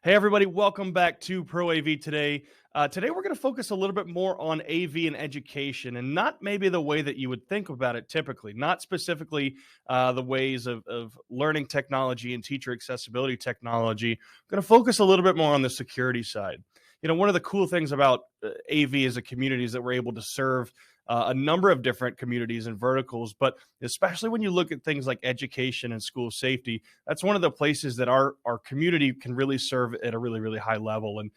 Hey, everybody, welcome back to Pro AV today. Today, we're going to focus a little bit more on AV and education, and not maybe the way that you would think about it typically, not specifically the ways of learning technology and teacher accessibility technology. I'm going to focus a little bit more on the security side. You know, one of the cool things about AV as a community is that we're able to serve a number of different communities and verticals, but especially when you look at things like education and school safety, that's one of the places that our community can really serve at a really, really high level. And,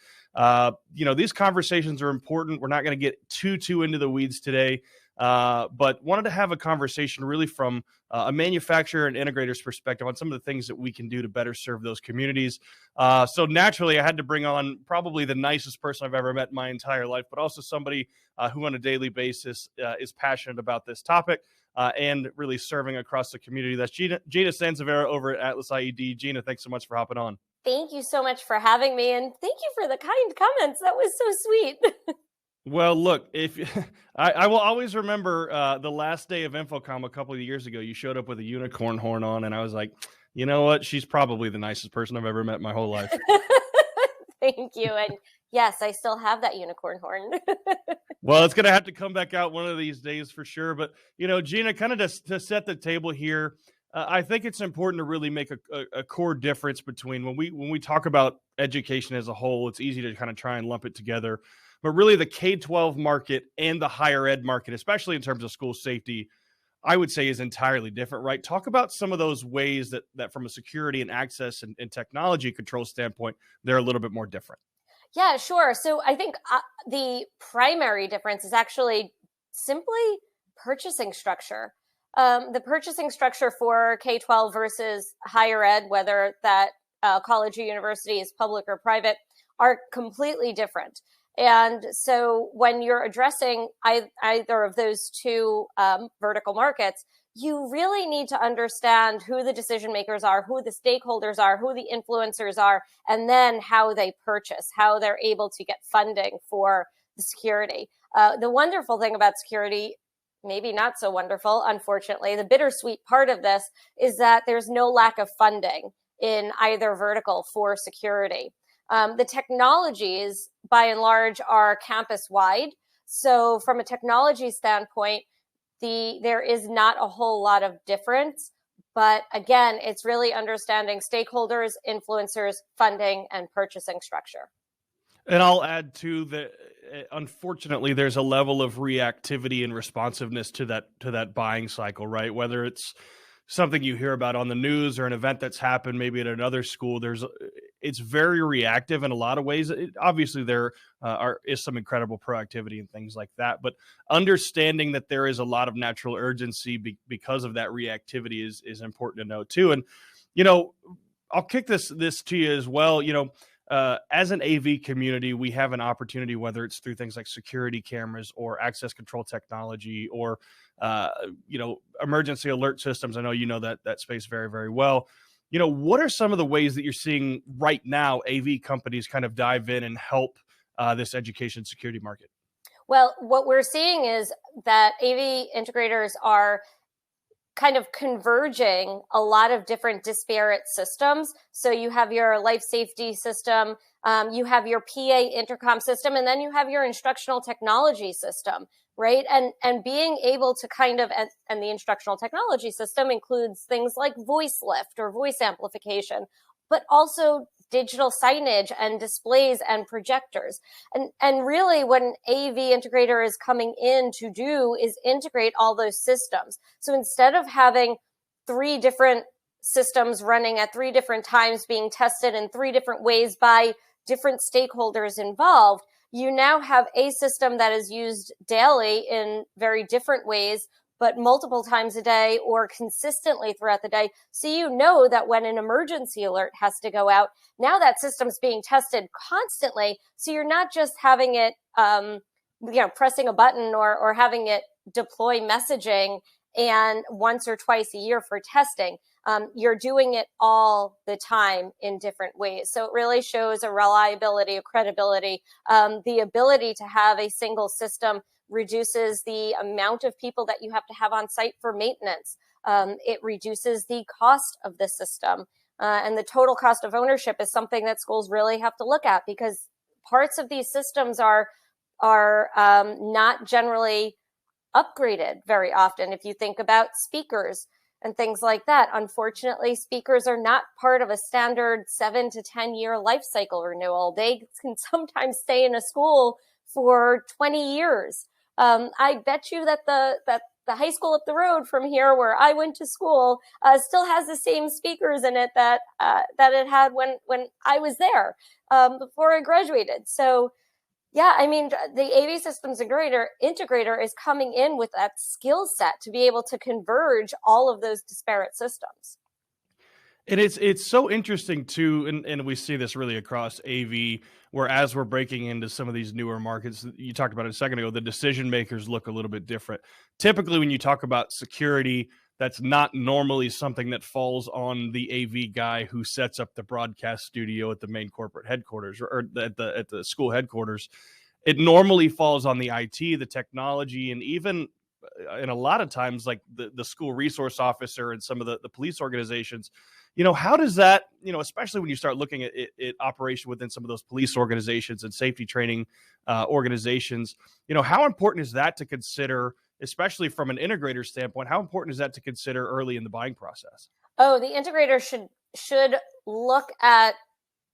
these conversations are important. We're not going to get too into the weeds today, but wanted to have a conversation really from a manufacturer and integrator's perspective on some of the things that we can do to better serve those communities. So naturally, I had to bring on probably the nicest person I've ever met in my entire life, but also somebody who on a daily basis is passionate about this topic and really serving across the community. That's Gina Sansivero over at AtlasIED. Gina, thanks so much for hopping on. Thank you so much for having me, and thank you for the kind comments. That was so sweet. Well, look, if I will always remember the last day of InfoComm a couple of years ago, you showed up with a unicorn horn on, and I was like, you know what? She's probably the nicest person I've ever met in my whole life. Thank you. And yes, I still have that unicorn horn. Well, it's going to have to come back out one of these days for sure. But, Gina, kind of to set the table here, I think it's important to really make a core difference between when we talk about education as a whole. It's easy to kind of try and lump it together. But really the K-12 market and the higher ed market, especially in terms of school safety, I would say is entirely different, right? Talk about some of those ways that from a security and access and technology control standpoint, they're a little bit more different. Yeah, sure. So I think the primary difference is actually simply purchasing structure. The purchasing structure for K-12 versus higher ed, whether that college or university is public or private, are completely different. And so when you're addressing either of those two vertical markets, you really need to understand who the decision makers are, who the stakeholders are, who the influencers are, and then how they purchase, how they're able to get funding for the security. The wonderful thing about security, maybe not so wonderful, unfortunately, the bittersweet part of this is that there's no lack of funding in either vertical for security. The technologies, by and large, are campus-wide. So from a technology standpoint, there is not a whole lot of difference. But again, it's really understanding stakeholders, influencers, funding, and purchasing structure. And I'll add to that, unfortunately, there's a level of reactivity and responsiveness to that buying cycle, right? Whether it's something you hear about on the news or an event that's happened maybe at another school, it's very reactive in a lot of ways. Obviously, there is some incredible proactivity and things like that, but understanding that there is a lot of natural urgency because of that reactivity is important to know too. And, I'll kick this to you as well. As an AV community, we have an opportunity, whether it's through things like security cameras or access control technology or, emergency alert systems. I know you know that space very, very well. What are some of the ways that you're seeing right now AV companies kind of dive in and help this education security market? Well, what we're seeing is that AV integrators are kind of converging a lot of different disparate systems. So you have your life safety system, you have your PA intercom system, and then you have your instructional technology system, right? And being able to and the instructional technology system includes things like voice lift or voice amplification, but also digital signage and displays and projectors. And really what an AV integrator is coming in to do is integrate all those systems. So instead of having 3 different systems running at 3 different times being tested in 3 different ways by different stakeholders involved, you now have a system that is used daily in very different ways, but multiple times a day or consistently throughout the day. So you know that when an emergency alert has to go out, now that system's being tested constantly. So you're not just having it, pressing a button or having it deploy messaging and once or twice a year for testing. You're doing it all the time in different ways. So it really shows a reliability, a credibility, the ability to have a single system reduces the amount of people that you have to have on site for maintenance. It reduces the cost of the system. And the total cost of ownership is something that schools really have to look at, because parts of these systems are not generally upgraded very often. If you think about speakers and things like that, unfortunately, speakers are not part of a standard 7 to 10 year life cycle renewal. They can sometimes stay in a school for 20 years. I bet you that the high school up the road from here, where I went to school, still has the same speakers in it that it had when I was there, before I graduated. So yeah, I mean, the AV systems integrator is coming in with that skill set to be able to converge all of those disparate systems. And it's so interesting too, and we see this really across AV, where as we're breaking into some of these newer markets, you talked about it a second ago, the decision makers look a little bit different. Typically, when you talk about security, that's not normally something that falls on the AV guy who sets up the broadcast studio at the main corporate headquarters, or at the school headquarters. It normally falls on the IT, the technology, and even and a lot of times like the school resource officer and some of the police organizations. How does that, especially when you start looking at operation within some of those police organizations and safety training organizations, how important is that to consider, especially from an integrator standpoint? How important is that to consider early in the buying process? Oh, the integrator should look at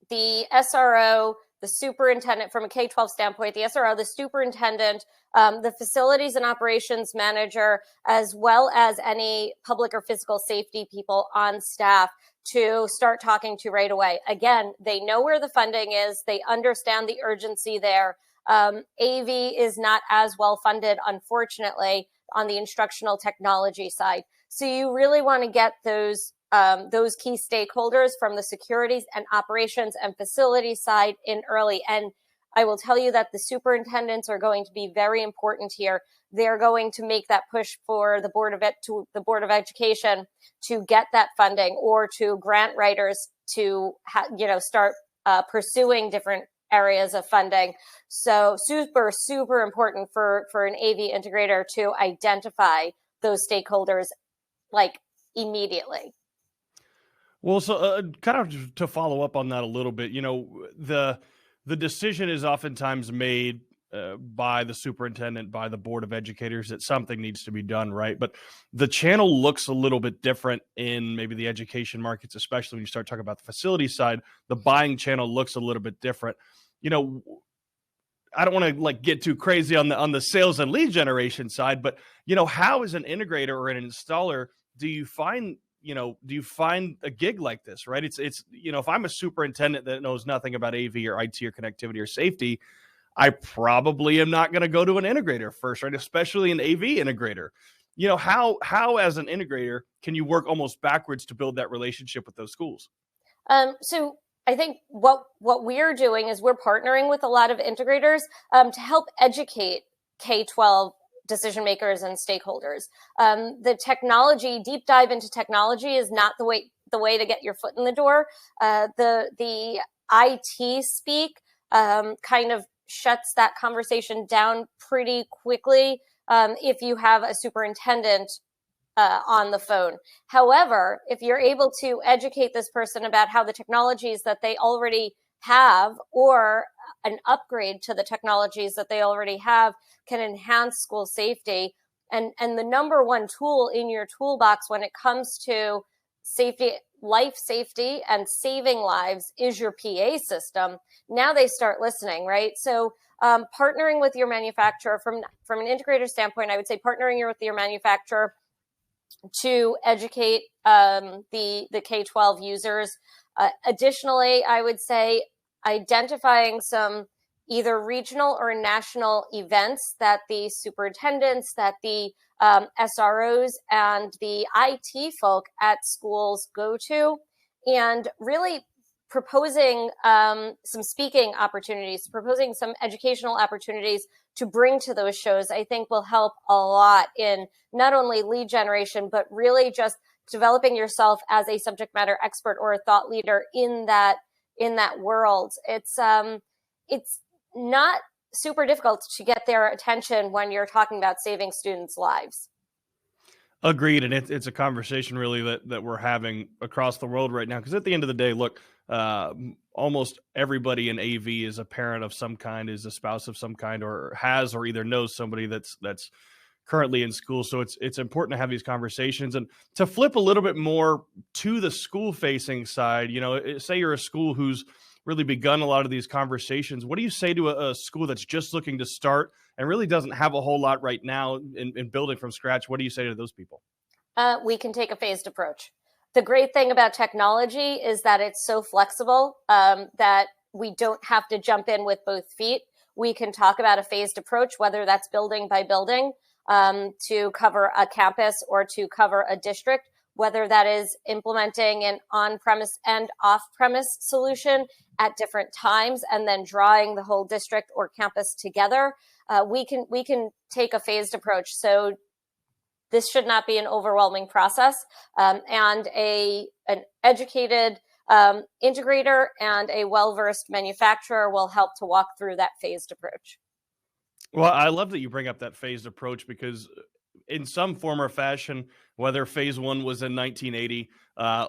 the SRO, the superintendent from a K-12 standpoint, the SRO, the superintendent, the facilities and operations manager, as well as any public or physical safety people on staff to start talking to right away. Again, they know where the funding is. They understand the urgency there. AV is not as well funded, unfortunately, on the instructional technology side. So you really want to get those key stakeholders from the securities and operations and facility side in early. And I will tell you that the superintendents are going to be very important here. They're going to make that push for the Board of Education to get that funding, or to grant writers to start pursuing different areas of funding. So super, super important for an AV integrator to identify those stakeholders like immediately. Well, so kind of to follow up on that a little bit, the decision is oftentimes made by the superintendent, by the board of educators, that something needs to be done, right? But the channel looks a little bit different in maybe the education markets, especially when you start talking about the facility side. The buying channel looks a little bit different. I don't want to get too crazy on the sales and lead generation side, but how, as an integrator or an installer, do you find a gig like this, right? It's if I'm a superintendent that knows nothing about AV or IT or connectivity or safety, I probably am not going to go to an integrator first, right? Especially an AV integrator. How as an integrator can you work almost backwards to build that relationship with those schools? So I think what we're doing is we're partnering with a lot of integrators to help educate K-12 decision makers and stakeholders. The technology, deep dive into technology, is not the way to get your foot in the door. The IT speak kind of shuts that conversation down pretty quickly if you have a superintendent on the phone. However, if you're able to educate this person about how the technologies that they already have, or an upgrade to the technologies that they already have, can enhance school safety, and the number one tool in your toolbox when it comes to safety, life safety and saving lives, is your PA system. Now they start listening, right? So partnering with your manufacturer from an integrator standpoint, I would say partnering with your manufacturer to educate the K-12 users. Additionally, I would say identifying some either regional or national events that the superintendents, that the SROs, and the IT folk at schools go to, and really proposing some speaking opportunities, proposing some educational opportunities to bring to those shows, I think will help a lot in not only lead generation, but really just developing yourself as a subject matter expert or a thought leader in that world. It's not super difficult to get their attention when you're talking about saving students' lives. Agreed, and it's a conversation really that we're having across the world right now. Because at the end of the day, look, almost everybody in AV is a parent of some kind, is a spouse of some kind, or has or either knows somebody that's currently in school. So it's important to have these conversations and to flip a little bit more to the school facing side. Say you're a school who's really begun a lot of these conversations. What do you say to a school that's just looking to start and really doesn't have a whole lot right now in building from scratch? What do you say to those people? We can take a phased approach. The great thing about technology is that it's so flexible that we don't have to jump in with both feet. We can talk about a phased approach, whether that's building by building to cover a campus or to cover a district, whether that is implementing an on-premise and off-premise solution at different times and then drawing the whole district or campus together. We can take a phased approach. So this should not be an overwhelming process, and an educated integrator and a well-versed manufacturer will help to walk through that phased approach. Well, I love that you bring up that phased approach because in some form or fashion, whether phase one was in 1980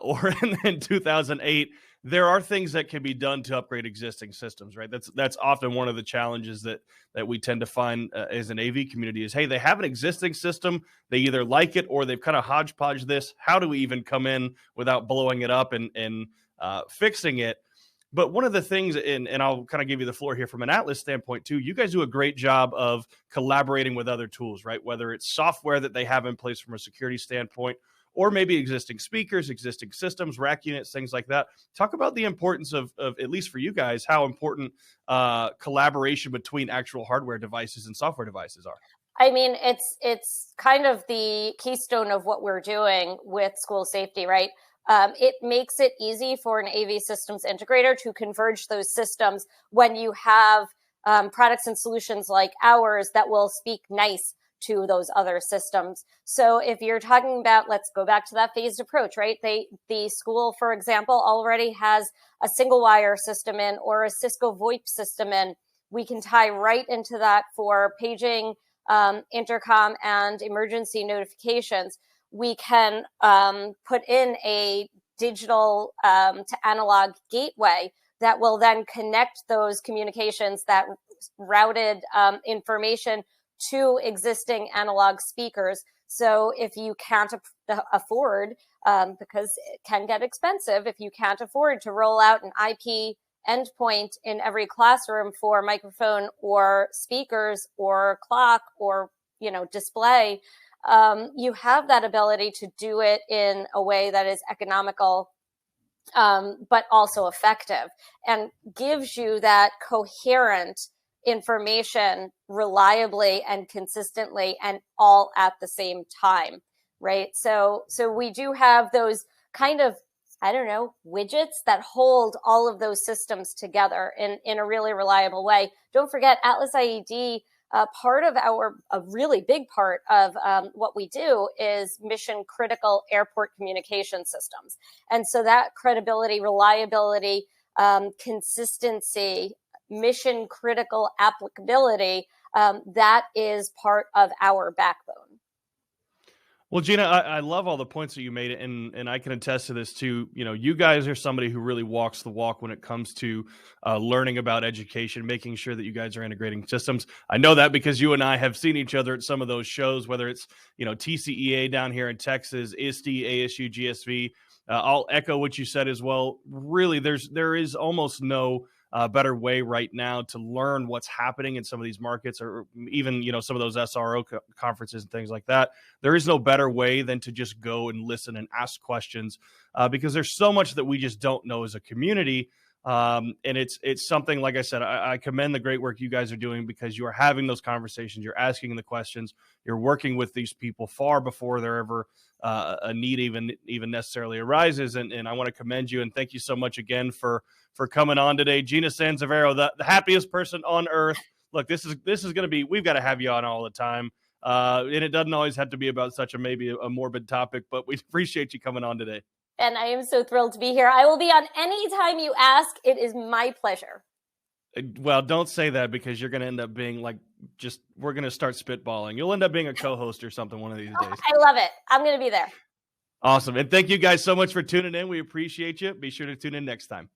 or in 2008, there are things that can be done to upgrade existing systems, right? That's often one of the challenges that we tend to find as an AV community is, hey, they have an existing system. They either like it or they've kind of hodgepodge this. How do we even come in without blowing it up and fixing it? But one of the things, and I'll kind of give you the floor here from an Atlas standpoint too, you guys do a great job of collaborating with other tools, right? Whether it's software that they have in place from a security standpoint, or maybe existing speakers, existing systems, rack units, things like that. Talk about the importance of at least for you guys, how important collaboration between actual hardware devices and software devices are. I mean, it's kind of the keystone of what we're doing with school safety, right? It makes it easy for an AV systems integrator to converge those systems when you have products and solutions like ours that will speak nice to those other systems. So if you're talking about, let's go back to that phased approach, right? The school, for example, already has a single wire system in or a Cisco VoIP system in. We can tie right into that for paging, intercom, and emergency notifications. We can put in a digital to analog gateway that will then connect those communications, that routed information to existing analog speakers. So if you can't afford, because it can get expensive, if you can't afford to roll out an IP endpoint in every classroom for microphone or speakers or clock or display, you have that ability to do it in a way that is economical, but also effective and gives you that coherent information reliably and consistently and all at the same time, right? So we do have those kind of, widgets that hold all of those systems together in a really reliable way. Don't forget, AtlasIED, a really big part of what we do is mission critical airport communication systems. And so that credibility, reliability, consistency, mission critical applicability, that is part of our backbone. Well, Gina, I love all the points that you made, and I can attest to this too. You guys are somebody who really walks the walk when it comes to learning about education, making sure that you guys are integrating systems. I know that because you and I have seen each other at some of those shows, whether it's TCEA down here in Texas, ISTE, ASU, GSV. I'll echo what you said as well. Really, there is almost no better way right now to learn what's happening in some of these markets, or even some of those SRO conferences and things like that. There is no better way than to just go and listen and ask questions, because there's so much that we just don't know as a community. And it's something, like I said, I commend the great work you guys are doing, because you are having those conversations, you're asking the questions, you're working with these people far before there ever a need even necessarily arises. And I want to commend you and thank you so much again for coming on today. Gina Sansivero, the happiest person on earth. Look, this is going to be, we've got to have you on all the time. And it doesn't always have to be about such maybe a morbid topic, but we appreciate you coming on today. And I am so thrilled to be here. I will be on any time you ask. It is my pleasure. Well, don't say that because you're going to end up being like, we're going to start spitballing. You'll end up being a co-host or something one of these days. I love it. I'm going to be there. Awesome. And thank you guys so much for tuning in. We appreciate you. Be sure to tune in next time.